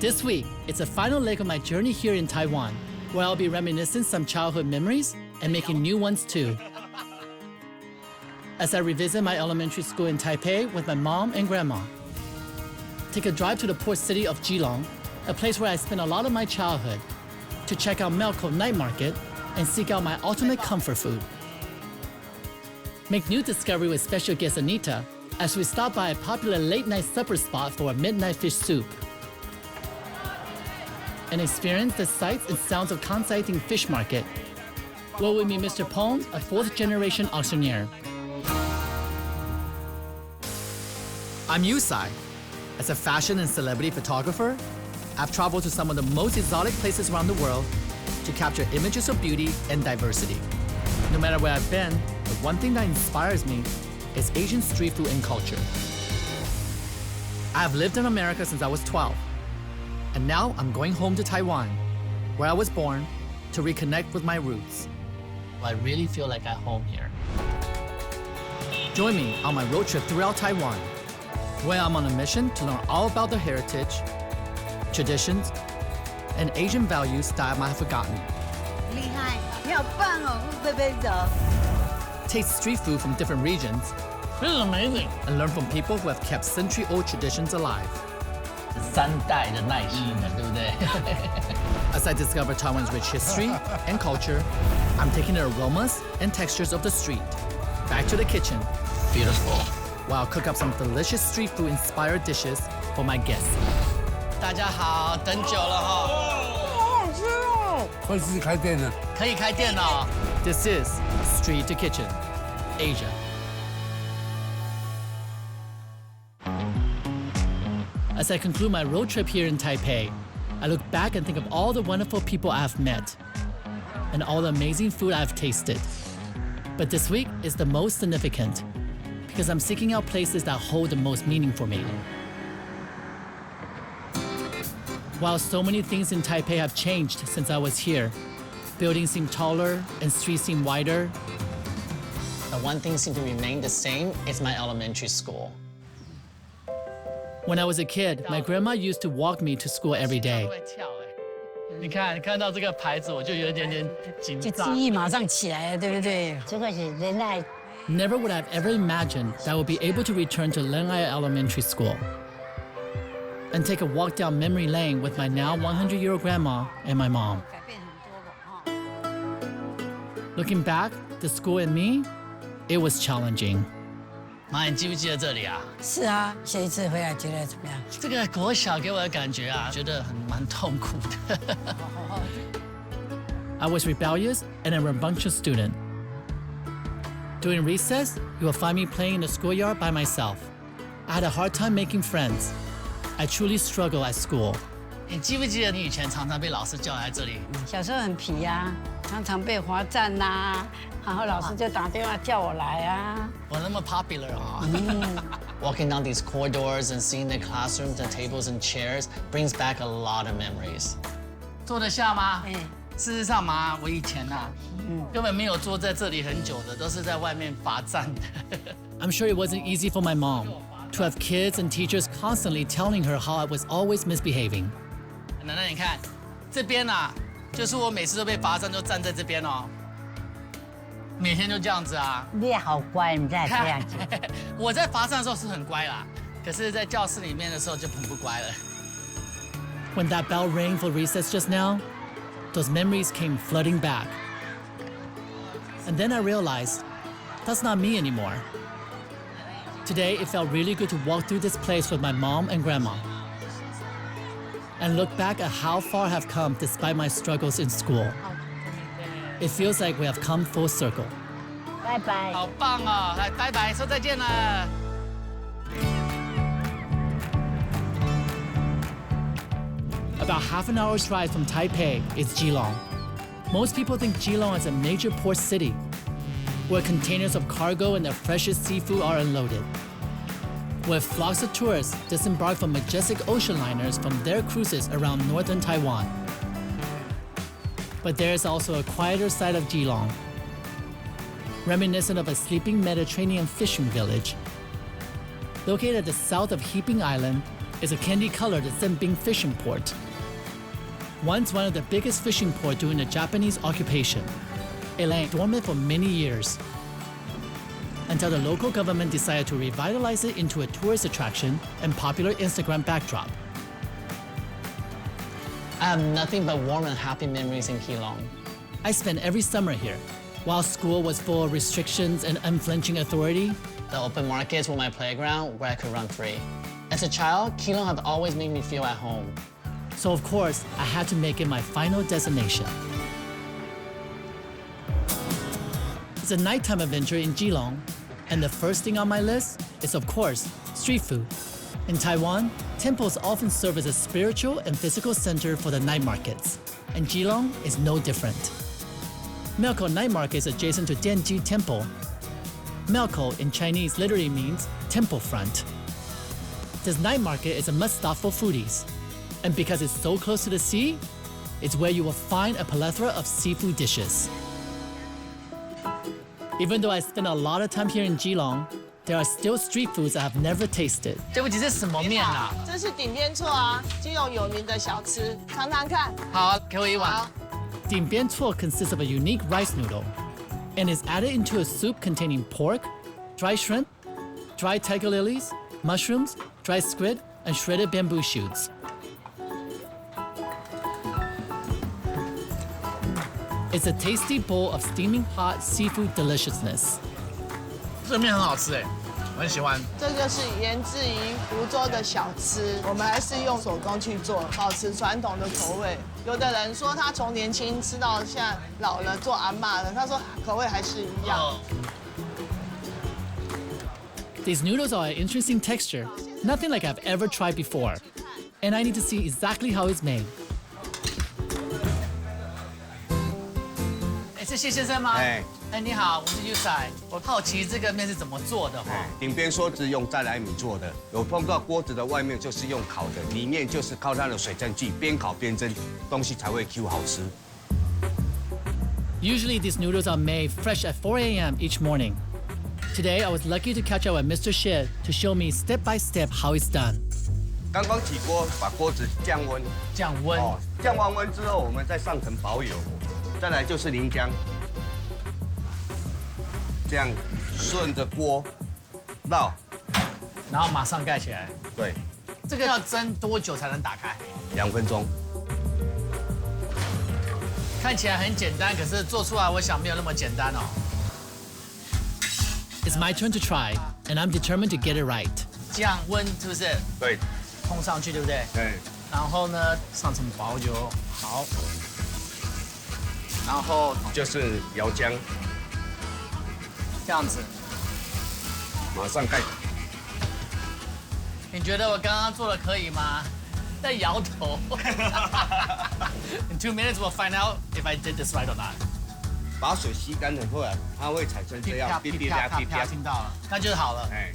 This week, it's a final leg of my journey here in Taiwan, where I'll be reminiscing some childhood memories and making new ones too. As I revisit my elementary school in Taipei with my mom and grandma. Take a drive to the port city of Keelung, a place where I spent a lot of my childhood, to check out Miaokou night market and seek out my ultimate comfort food. Make new discovery with special guest Anita as we stop by a popular late-night supper spot for a midnight fish soup. And experience the sights and sounds of Kanziding fish market, where we meet Mr. Peng, a fourth-generation auctioneer. I'm Tsai. As a fashion and celebrity photographer, I've traveled to some of the most exotic places around the world to capture images of beauty and diversity. No matter where I've been, the one thing that inspires me is Asian street food and culture. I've lived in America since I was 12, and now I'm going home to Taiwan, where I was born, to reconnect with my roots. I really feel like I'm home here. Join me on my road trip throughout Taiwan, where I'm on a mission to learn all about the heritage, traditions, and Asian values that I might have forgotten. 厉害，你好棒哦，贝贝走。 Taste street food from different regions. This is amazing. And learn from people who have kept century-old traditions alive. 3代的耐心的，对不对？ As I discover Taiwan's rich history and culture, I'm taking the aromas and textures of the street back to the kitchen. Beautiful. While I'll cook up some delicious street food-inspired dishes for my guests. 大家好，等久了哈。好好吃哦。会是开店的。可以开店了。This is Street to Kitchen, Asia. As I conclude my road trip here in Taipei, I look back and think of all the wonderful people I've met and all the amazing food I've tasted. But this week is the most significant because I'm seeking out places that hold the most meaning for me. While so many things in Taipei have changed since I was here, buildings seem taller and streets seem wider, the one thing seems to remain the same is my elementary school. When I was a kid, my grandma used to walk me to school every day. 你看到这个牌子，我就有点紧张。就记忆马上起来了，对不对？这个是仁爱。 Never would I have ever imagined that I would be able to return to Ren Ai Elementary School and take a walk down memory lane with my now 100-year-old grandma and my mom. Looking back, the school and me, it was challenging. 妈，你记不记得这里啊？是啊，下一次回来觉得怎么样？这个国小给我的感觉啊，觉得蛮痛苦的。I was rebellious and a rambunctious student. During recess, you will find me playing in the schoolyard by myself. I had a hard time making friends. I truly struggle at school. 你记不记得你以前常常被老师叫来这里？小时候很皮呀，常常被罚站呐，然后老师就打电话叫我来啊。我那么 popular 啊。Walking down these corridors and seeing the classrooms, the tables and chairs brings back a lot of memories. 坐得下吗？事实上嘛，我以前呐，根本没有坐在这里很久的，都是在外面罚站的。I'm sure it wasn't easy for my mom to have kids and teachers constantly telling her how I was always misbehaving. 奶奶，你看，这边呐，就是我每次都被罚站，就站在这边哦。每天就这样子啊。你也好乖，你再这样子。我在罚站的时候是很乖啦，可是在教室里面的时候就很不乖了。When that bell rang for recess just now, those memories came flooding back. And then I realized that's not me anymore. Today, it felt really good to walk through this place with my mom and grandma and look back at how far I have come despite my struggles in school. It feels like we have come full circle. 拜拜。好棒哦！来，拜拜，说再见了。About half an hour's drive from Taipei is Keelung. Most people think Keelung is a major port city, where containers of cargo and the freshest seafood are unloaded, where flocks of tourists disembark from majestic ocean liners from their cruises around northern Taiwan. But there is also a quieter side of Keelung, reminiscent of a sleeping Mediterranean fishing village. Located at the south of Heaping Island, is a candy-colored Zenbing fishing port. Once one of the biggest fishing ports during the Japanese occupation, it lay dormant for many years until the local government decided to revitalize it into a tourist attraction and popular Instagram backdrop. I have nothing but warm and happy memories in Keelung. I spent every summer here. While school was full of restrictions and unflinching authority, The open markets were my playground where I could run free. As a child, Keelung had always made me feel at home. so of course, I had to make it my final destination. It's a nighttime adventure in Keelung, and the first thing on my list is, of course, street food. In Taiwan, temples often serve as a spiritual and physical center for the night markets, and Keelung is no different. Miaokou Night Market is adjacent to Dianji Temple. Miaokou in Chinese literally means temple front. This night market is a must-stop for foodies, and because it's so close to the sea, it's where you will find a plethora of seafood dishes. Even though I spent a lot of time here in Keelung, there are still street foods I have never tasted. 对不起，这是什么面啊？这是顶边错啊，基隆有名的小吃，尝尝看。好啊，给我一碗。好， Dimbian Cuo consists of a unique rice noodle and is added into a soup containing pork, dry shrimp, dried tiger lilies, mushrooms, dried squid, and shredded bamboo shoots. It's a tasty bowl of steaming hot seafood deliciousness. 这个面很好吃哎，我很喜欢。这个是源自于福州的小吃，我们还是用手工去做，保持传统的口味。有的人说他从年轻吃到现在老了做阿嬷了，他说口味还是一样。 These noodles are an interesting texture, nothing like I've ever tried before. And I need to see exactly how it's made. 哎，是谢先生吗？哎哎，你好，我是 Tsai。我好奇这个面是怎么做的哈？顶边说是用再来米做的，有碰到锅子的外面就是用烤的，里面就是靠它的水蒸气，边烤边蒸，东西才会 Q 好吃。 Usually these noodles are made fresh at 4 a.m. each morning. Today I was lucky to catch up with Mr. Xie to show me step by step how it's done. 刚刚起锅，把锅子降温，降温。降完温之后，我们再上层薄油，再来就是淋浆，这样顺着锅绕，然后马上盖起来。对，这个要蒸多久才能打开？ 2分钟。 看起来很简单，可是做出来我想没有那么简单哦。 It's my turn to try, and I'm determined to get it right. 降温是不是？对，冲上去对不对？对，然后呢，上层薄油，好。然后就是摇浆，这样子。马上盖。你觉得我刚刚做的可以吗？在摇头。In 2 minutes we'll find out if I did this right or not. 把水吸干了后啊，它会产生这样噼啪噼啪，听到了，那就是好了。哎，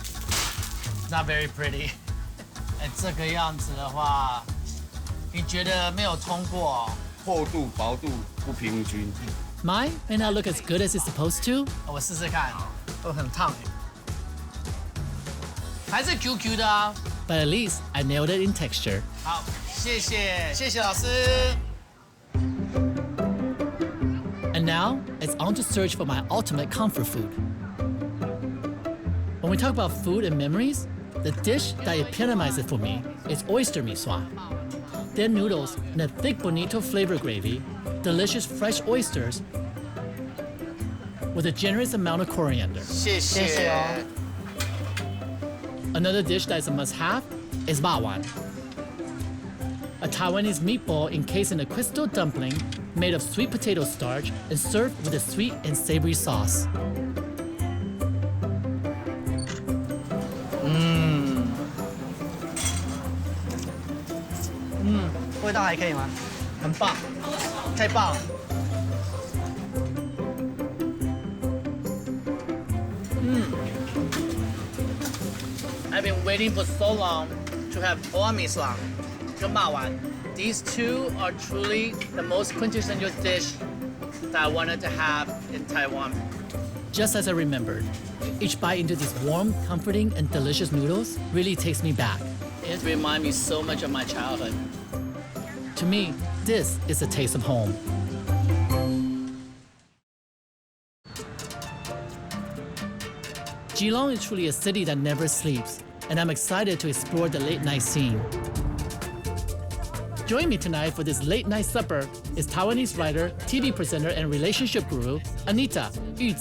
Not very pretty. 哎，这个样子的话，你觉得没有通过？厚度、薄度不平均。 Mine may not look as good as it's supposed to, 我试试看，都很烫哎，还是 QQ 的啊。 but at least I nailed it in texture. 好，谢谢老师。 And now, it's on to search for my ultimate comfort food. When we talk about food and memories, the dish that epitomizes it for me is oyster misua. They're noodles in a thick bonito flavor gravy, delicious fresh oysters, with a generous amount of coriander. 谢谢。 Another dish that is a must-have is bawang, a Taiwanese meatball encased in a crystal dumpling made of sweet potato starch and served with a sweet and savory sauce. 味道还可以吗？很棒，太棒了。I've been waiting for so long to have boamislang, 跟骂丸. These two are truly the most quintessential dish that I wanted to have in Taiwan. Just as I remembered, each bite into these warm, comforting, and delicious noodles really takes me back. It reminds me so much of my childhood. To me, this is a taste of home. Keelung is truly a city that never sleeps, and I'm excited to explore the late night scene. Join me tonight for this late night supper is Taiwanese writer, TV presenter, and relationship guru, Anita Yu.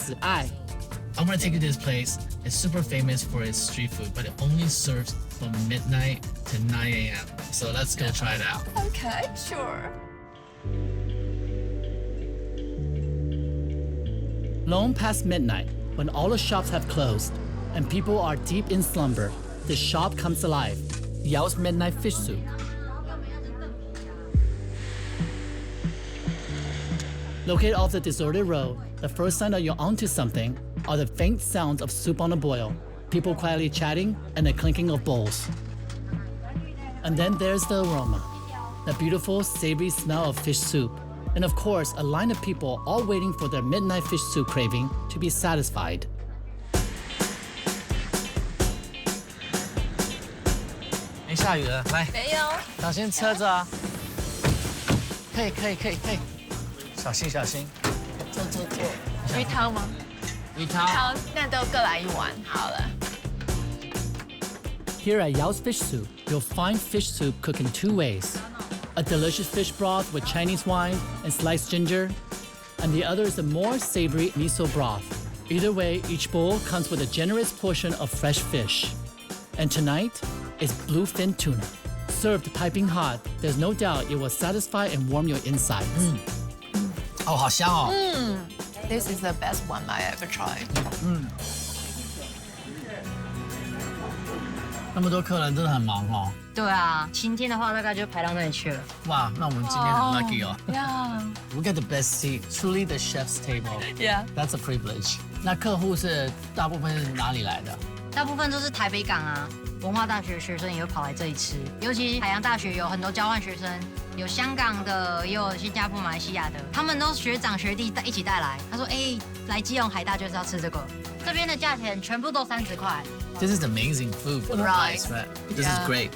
I'm gonna take you to this place. It's super famous for its street food, but it only serves from midnight to 9 a.m. So let's go try it out. Okay, sure. Long past midnight, when all the shops have closed and people are deep in slumber, the shop comes alive. Yao's midnight fish soup. Located off the deserted road, the first sign that you're onto something are the faint sounds of soup on a boil, people quietly chatting, and the clinking of bowls. And then there's the aroma, the beautiful, savory smell of fish soup. And of course, a line of people all waiting for their midnight fish soup craving to be satisfied. 没下雨了，来，没有。小心车子啊！可以，小心小心。坐。鱼汤吗？鱼汤。好，那都各来一碗好了。 Here at Yao's Fish Soup, you'll find fish soup cooked in two ways. A delicious fish broth with Chinese wine and sliced ginger, and the other is a more savory miso broth. Either way, each bowl comes with a generous portion of fresh fish. And tonight is bluefin tuna. Served piping hot, there's no doubt it will satisfy and warm your insides. 哦，好香哦。This is the best one I ever tried. 那么多客人真的很忙哦。对啊，晴天的话大概就排到那里去了。哇，那我们今天很 lucky 哦。 Yeah. We get the best seat, truly the chef's table. Yeah. That's a privilege. 那客户是大部分是哪里来的？大部分都是台北港啊，文化大学的学生也会跑来这里吃。尤其海洋大学有很多交换学生，有香港的，也有新加坡、马来西亚的，他们都学长学弟一起带来。他说：“哎，来基隆海大就是要吃这个。”这边的价钱全部都30块。This is amazing food for the price, right? This is great.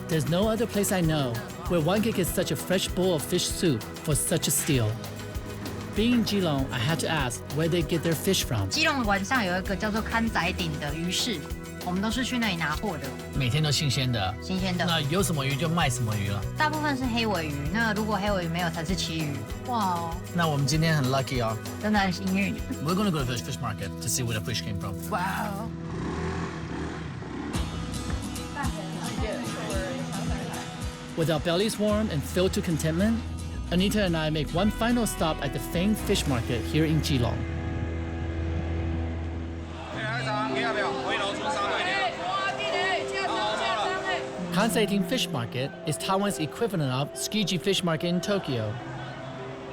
There's no other place I know where one can get such a fresh bowl of fish soup for such a steal. Being in Keelung, I had to ask where they get their fish from. 基隆晚上有一个叫做Kanziding的鱼市，我们都是去那里拿货的，每天都新鲜的。新鲜的。那有什么鱼就卖什么鱼了。大部分是黑尾鱼，那如果黑尾鱼没有才是旗鱼。哇，那我们今天很 lucky 哦。真的很幸运。We're going to go to the fish market to see where the fish came from. Wow. With our bellies warm and filled to contentment, Anita and I make one final stop at the famed fish market here in Keelung. Kanziding Fish Market is Taiwan's equivalent of Tsukiji Fish Market in Tokyo,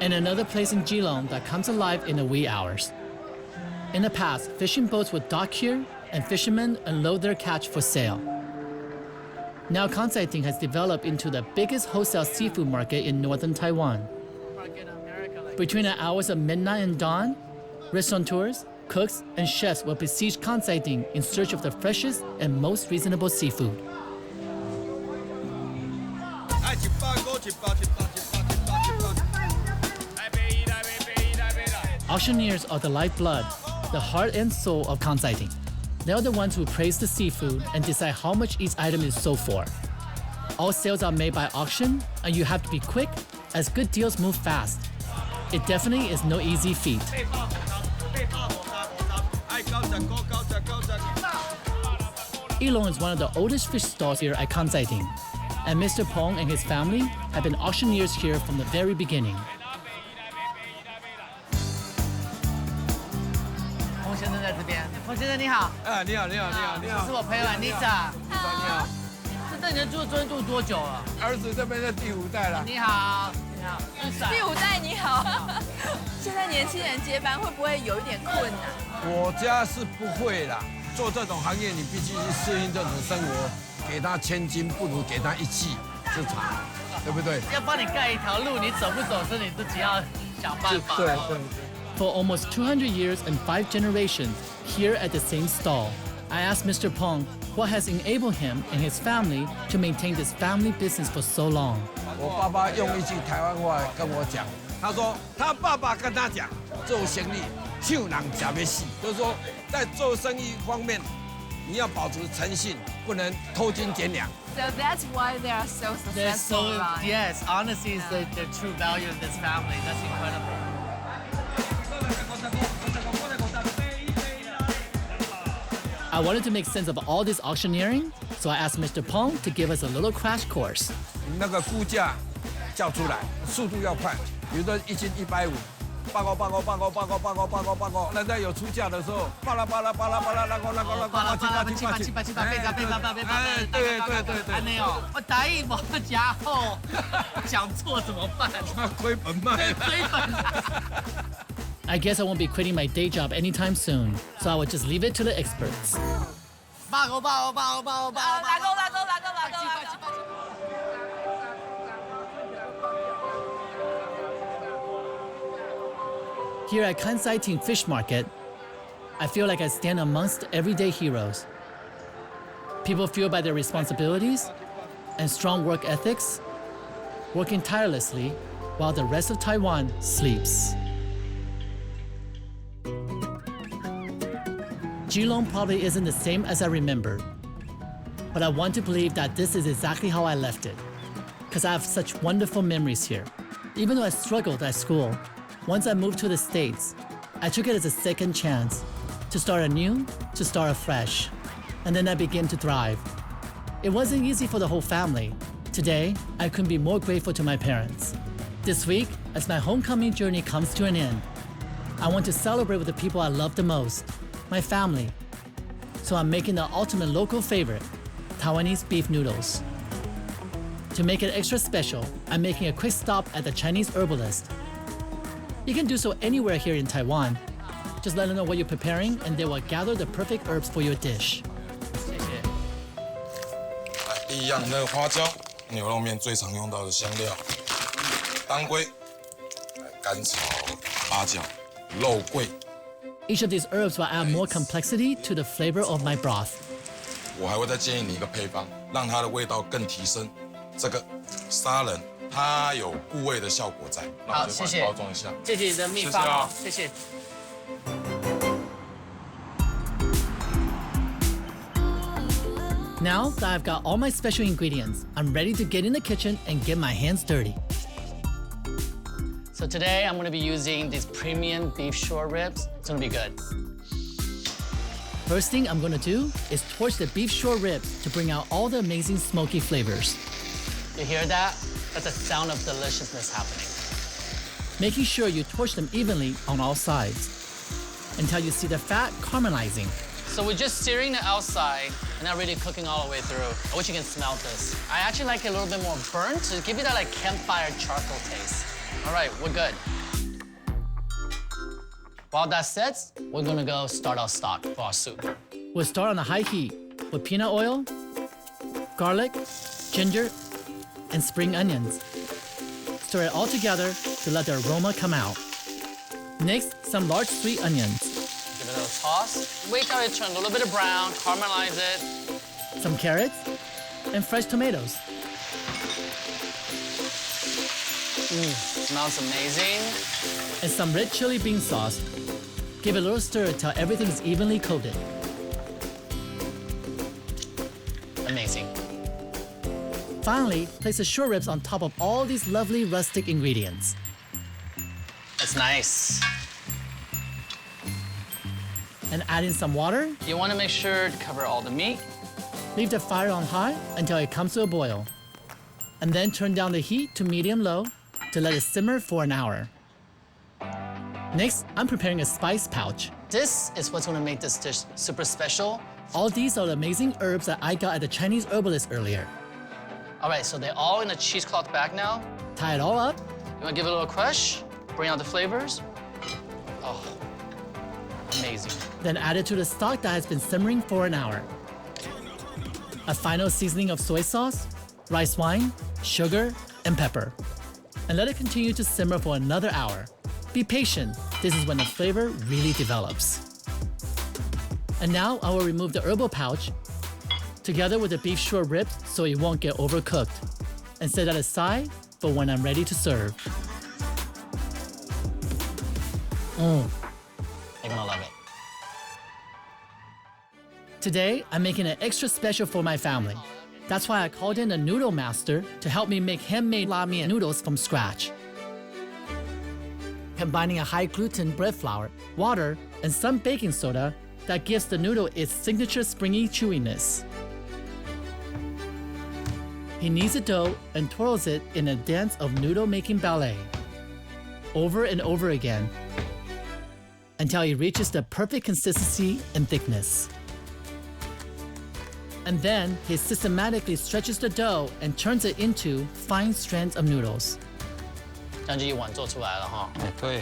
and another place in Keelung that comes alive in the wee hours. In the past, fishing boats would dock here, and fishermen unload their catch for sale. Now Kanziding has developed into the biggest wholesale seafood market in northern Taiwan. Between the hours of midnight and dawn, restaurateurs, cooks, and chefs will besiege Kanziding in search of the freshest and most reasonable seafood. Auctioneers are the lifeblood, the heart and soul of Kanziding. They're the ones who praise the seafood and decide how much each item is sold for. All sales are made by auction, and you have to be quick, as good deals move fast. It definitely is no easy feat. Keelung is one of the oldest fish stalls here at Kanziding, and Mr. Peng and his family have been auctioneers here from the very beginning. 彭先生在这边。彭先生你好。你好。这是我朋友 Anita。你好。这你住这住多久了？儿子这边是第5代了。你好。第5代你好。现在年轻人接班会不会有一点困难？我家是不会啦。做这种行业，你必须去适应这种生活。给他1000斤，不如给他1技之长，对不对？要帮你盖一条路，你走不走是你自己要想办法。对。 For almost 200 years and 5 generations, here at the same stall, I asked Mr. Peng what has enabled him and his family to maintain this family business for so long. 我爸爸用一句台湾话跟我讲，他说他爸爸跟他讲，做生意就能假别死，就是说在做生意方面，你要保持诚信，不能偷斤减两。 So that's why they are so They're successful, so, right? yes, honesty is the true value of this family. That's incredible. I wanted to make sense of all this auctioneering, so I asked Mr. Peng to give us a little crash course. 那个估价叫出来，速度要快，有的1斤150。 报告，人家有出价的时候，巴拉，巴拉巴拉，七八，对，还没有，我台语不加厚，讲错怎么办？亏本卖。亏本。 I guess I won't be quitting my day job anytime soon, so I would just leave it to the experts. 八个，拉钩。 Here at Kanziding Fish Market, I feel like I stand amongst everyday heroes. People fueled by their responsibilities and strong work ethics, working tirelessly while the rest of Taiwan sleeps. Keelung probably isn't the same as I remember, but I want to believe that this is exactly how I left it, because I have such wonderful memories here. Even though I struggled at school, once I moved to the States, I took it as a second chance to start anew, to start afresh, and then I began to thrive. It wasn't easy for the whole family. Today, I couldn't be more grateful to my parents. This week, as my homecoming journey comes to an end, I want to celebrate with the people I love the most, my family. So I'm making the ultimate local favorite, Taiwanese beef noodles. To make it extra special, I'm making a quick stop at the Chinese herbalist. You can do so anywhere here in Taiwan. Just let them know what you're preparing and they will gather the perfect herbs for your dish. 第一样，那个花椒，牛肉面最常用到的香料，当归、甘草、八角、肉桂。 Each of these herbs will add more complexity to the flavor of my broth. 我还会再建议你一个配方，让它的味道更提升。这个砂仁。 它有固味的效果在，好，谢谢。包装一下，谢谢你的秘方，谢谢。Now that I've got all my special ingredients, I'm ready to get in the kitchen and get my hands dirty. So today I'm going to be using these premium beef short ribs. It's going to be good. First thing I'm going to do is torch the beef short ribs to bring out all the amazing smoky flavors. You hear that? That's a sound of deliciousness happening. Making sure you torch them evenly on all sides until you see the fat caramelizing. So we're just searing the outside and not really cooking all the way through. I wish you can smell this. I actually like it a little bit more burnt to give you that like campfire charcoal taste. All right, we're good. While that sets, we're gonna go start our stock for our soup. We'll start on a high heat with peanut oil, garlic, ginger, and spring onions. Stir it all together to let the aroma come out. Next, some large sweet onions. Give it a little toss. Wait till it turns a little bit of brown, caramelize it. Some carrots and fresh tomatoes. Smells amazing. And some red chili bean sauce. Give it a little stir till everything is evenly coated. Amazing. Finally, place the short ribs on top of all these lovely rustic ingredients. It's nice. And add in some water. You want to make sure to cover all the meat. Leave the fire on high until it comes to a boil. And then turn down the heat to medium-low to let it simmer for an hour. Next, I'm preparing a spice pouch. This is what's going to make this dish super special. All these are the amazing herbs that I got at the Chinese herbalist earlier. All right, so they're all in a cheesecloth bag now. Tie it all up. You want to give it a little crush? Bring out the flavors. Oh, amazing. Then add it to the stock that has been simmering for an hour. A final seasoning of soy sauce, rice wine, sugar, and pepper. And let it continue to simmer for another hour. Be patient. This is when the flavor really develops. And now I will remove the herbal pouch together with the beef short ribs so it won't get overcooked, and set that aside for when I'm ready to serve. You're gonna love it. Today, I'm making it extra special for my family. That's why I called in a noodle master to help me make handmade la mian noodles from scratch. Combining a high-gluten bread flour, water, and some baking soda that gives the noodle its signature springy chewiness. He kneads the dough and twirls it in a dance of noodle-making ballet, over and over again, until he reaches the perfect consistency and thickness. And then he systematically stretches the dough and turns it into fine strands of noodles. 这样就一碗做出来了哈。对。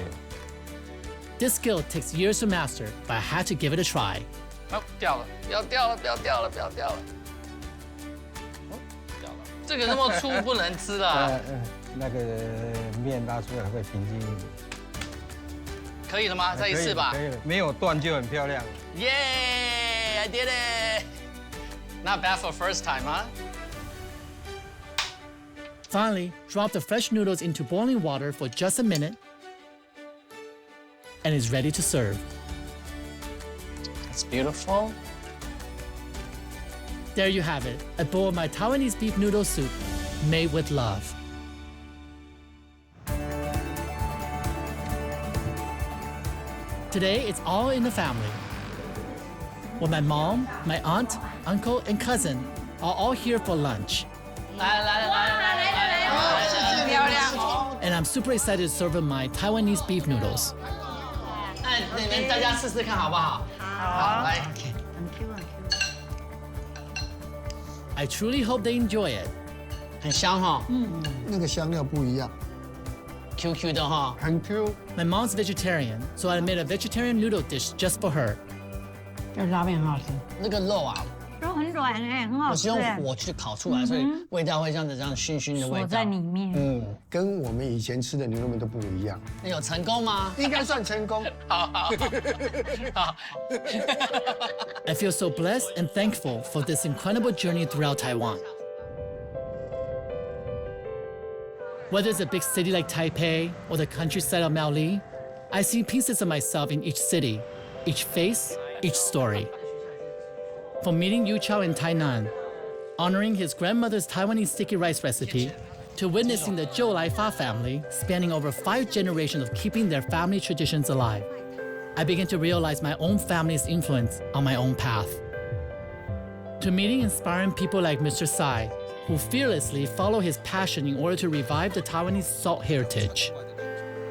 This skill takes years to master, but I had to give it a try. 哦，掉了，不要掉了，不要掉了，不要掉了。掉了，这个那么粗不能吃了。那个面拉出来会平均一点。可以了吗？再一次吧。可以了，没有断就很漂亮。Yay! I did it. Not bad for first time, huh? Finally, drop the fresh noodles into boiling water for just a minute, and it's ready to serve. It's beautiful. There you have it, a bowl of my Taiwanese beef noodle soup made with love. Today, it's all in the family. Well, my mom, my aunt, uncle, and cousin are all here for lunch. And I'm super excited to serve them my Taiwanese beef noodles. 那你们大家试试看好不好？好，来。 I truly hope they enjoy it. 很香哈。那个香料不一样。 QQ 的哈。很 Q。 My mom's vegetarian, so I made a vegetarian noodle dish just for her. 这拉面很好吃。那个肉啊，肉很软哎，很好吃。我是用火去烤出来，所以味道会这样子，这样熏熏的味道。锁在里面。跟我们以前吃的牛肉面都不一样。那有成功吗？应该算成功。好。I feel so blessed and thankful for this incredible journey throughout Taiwan. Whether it's a big city like Taipei or the countryside of Miaokou, I see pieces of myself in each city, each face, each story. From meeting Yu Chao in Tainan, honoring his grandmother's Taiwanese sticky rice recipe, to witnessing the Zhou Lai Fa family spanning over 5 generations of keeping their family traditions alive, I began to realize my own family's influence on my own path. To meeting inspiring people like Mr. Tsai, who fearlessly follow his passion in order to revive the Taiwanese salt heritage.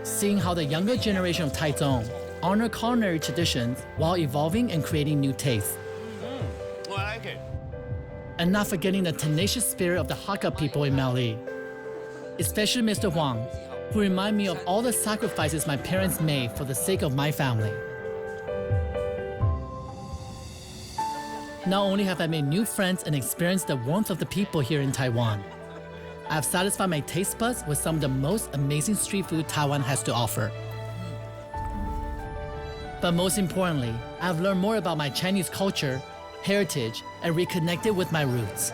Seeing how the younger generation of Taichung honor culinary traditions while evolving and creating new tastes. I like it. And not forgetting the tenacious spirit of the Hakka people in Miaokou. Especially Mr. Huang, who remind me of all the sacrifices my parents made for the sake of my family. Not only have I made new friends and experienced the warmth of the people here in Taiwan, I have satisfied my taste buds with some of the most amazing street food Taiwan has to offer. But most importantly, I have learned more about my Chinese culture, heritage, and reconnected with my roots.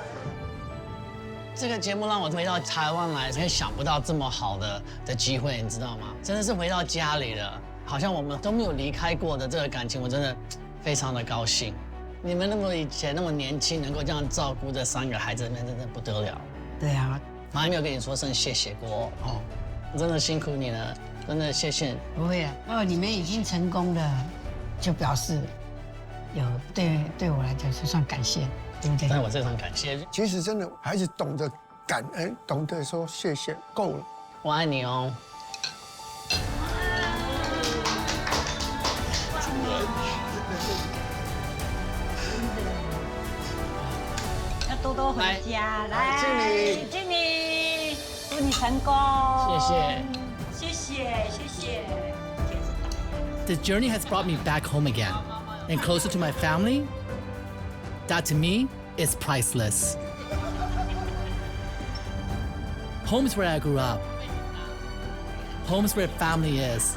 这个节目让我回到台湾来，也想不到这么好的机会，你知道吗？真的是回到家里了，好像我们都没有离开过的这个感情，我真的非常的高兴。你们以前那么年轻，能够这样照顾这3个孩子，那真的不得了。对啊，妈还没有跟你说声谢谢过哦，真的辛苦你了，真的谢谢。不会啊，你们已经成功了，就表示有对我来讲就算感谢，对不对？但我非常感谢。其实真的还是懂得感恩，懂得说谢谢，够了。我爱你哦。要多多回家，来，敬你，祝你成功。谢谢。 This journey has brought me back home again and closer to my family. That to me is priceless. Home is where I grew up. Home is where family is.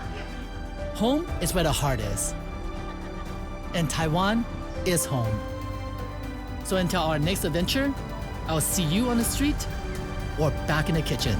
Home is where the heart is. And Taiwan is home. So until our next adventure, I'll see you on the street or back in the kitchen.